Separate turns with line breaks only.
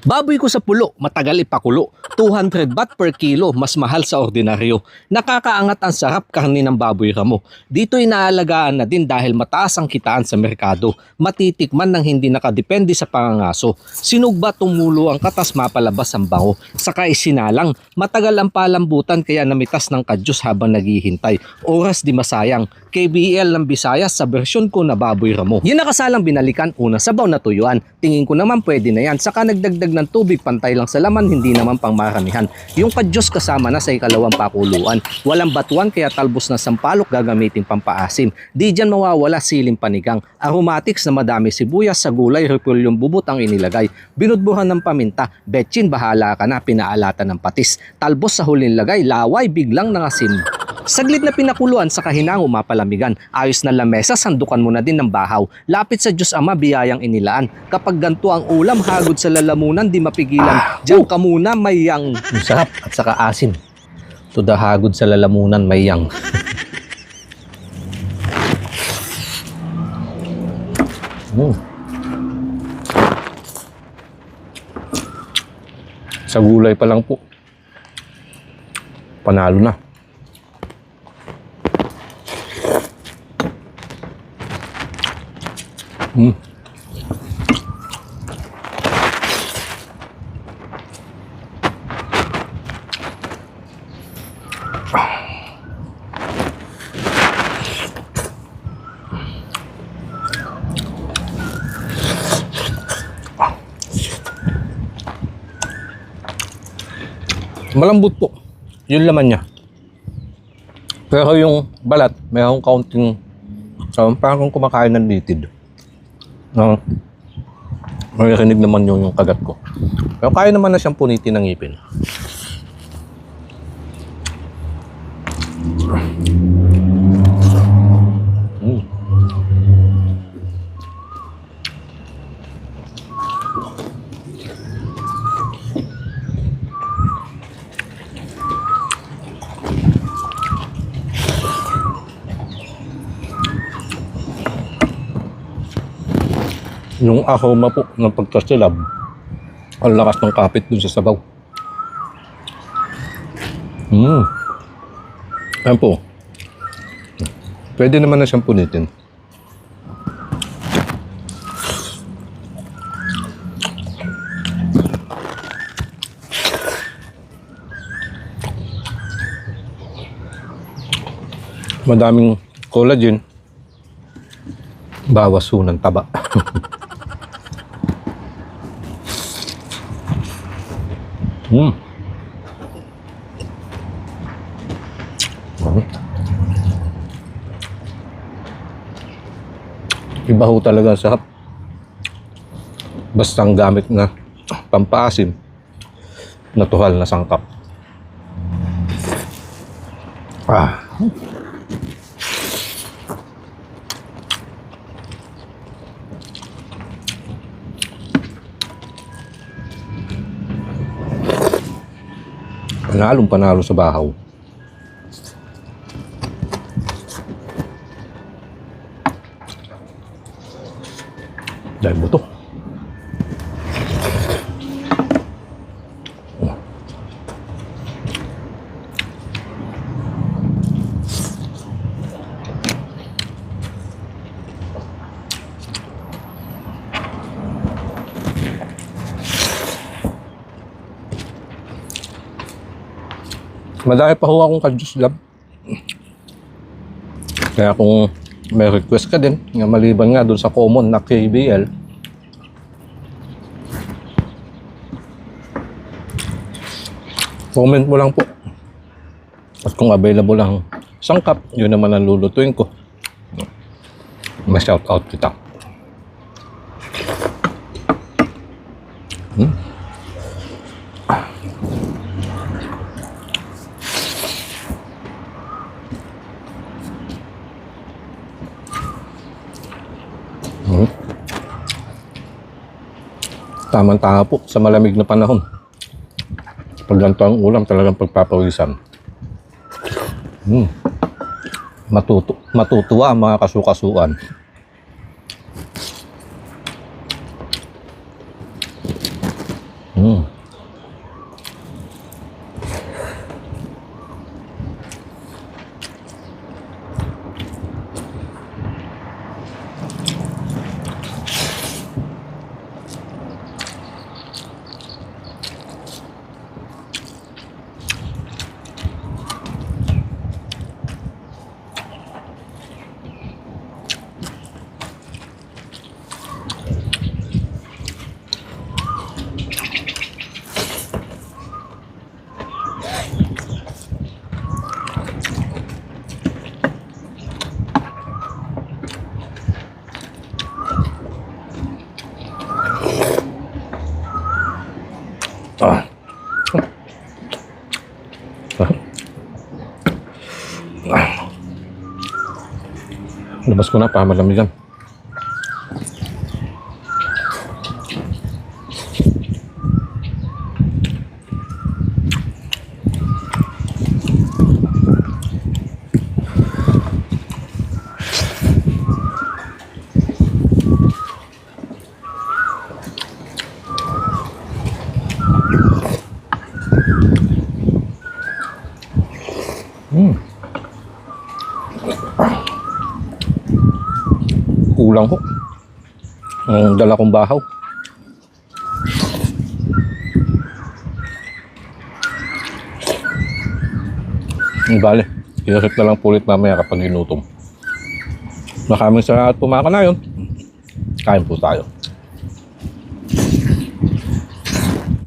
Baboy ko sa pulo, matagal ipakulo. 200 baht per kilo, mas mahal sa ordinaryo. Nakakaangat ang sarap karne ng baboy ramo. Dito inaalagaan na din dahil mataas ang kitaan sa merkado. Matitikman ng hindi nakadepende sa pangangaso. Sinugba tumulo ang katas mapalabas ang bango. Saka isinalang, matagal ang palambutan kaya namitas ng kadyos habang naghihintay. Oras di masayang. KBL ng Visayas sa bersyon ko na baboy ramo. Yun nakasalang binalikan, una sabaw na tuyuan. Tingin ko naman pwede na yan. Saka nagdagdag ng tubig, pantay lang sa laman, hindi naman pang maramihan. Yung kadyos kasama na sa ikalawang pakuluan. Walang batuan kaya talbos na sampalok gagamitin pampaasim. Di dyan mawawala siling panigang. Aromatics na madami sibuyas sa gulay, repulyong bubot ang inilagay. Binudbuhan ng paminta, betchin bahala ka na, pinaalatan ng patis. Talbos sa huling lagay, laway biglang nangasim. Saglit na pinakuluan sa kahinang umapalamigan. Ayos na lamesa, sandukan mo na din ng bahaw. Lapit sa Diyos Ama, biyayang inilaan. Kapag ganto ang ulam, hagod sa lalamunan, di mapigilan. Diyan ka muna, mayang. Masarap at saka asin. To the hagod sa lalamunan, mayang. Sa gulay pa lang po. Panalo na. Malambot po yung laman niya, pero yung balat mayroong kaunting parang kumakain ng litid. Marinig naman yung kagat ko, pero kaya naman na siyang punitin ng ngipin. Yung aroma po ng pagkasilab, ang lakas ng kapit dun sa sabaw. Ayan po. Pwede naman na siyang punitin. Madaming collagen. Bawas ho ng taba. Iba ho talaga ang sarap. Basta ang gamit na pampaasim, natural na sangkap. Panalong-panalo sa bahaw. Dahil buto. Madami pa ho akong kadyos lab. Kaya kung may request ka din, nga maliban nga dun sa common na KBL, comment mo lang po. At kung available lang sangkap, yun naman ang lulutuin ko. Ma-shout out kita. Tamang-tama po sa malamig na panahon. Pag ganito ang ulam, talagang pagpapawisan. Matutuwa ang mga kasukasuan. Mm. Ah. Labas ko na para malamig yan. Kulang ho ang dala kong bahaw. Bale, i-reset na lang po ulit mamaya kapag ginutom. Maraming salamat po mga kanayon. Kain po tayo.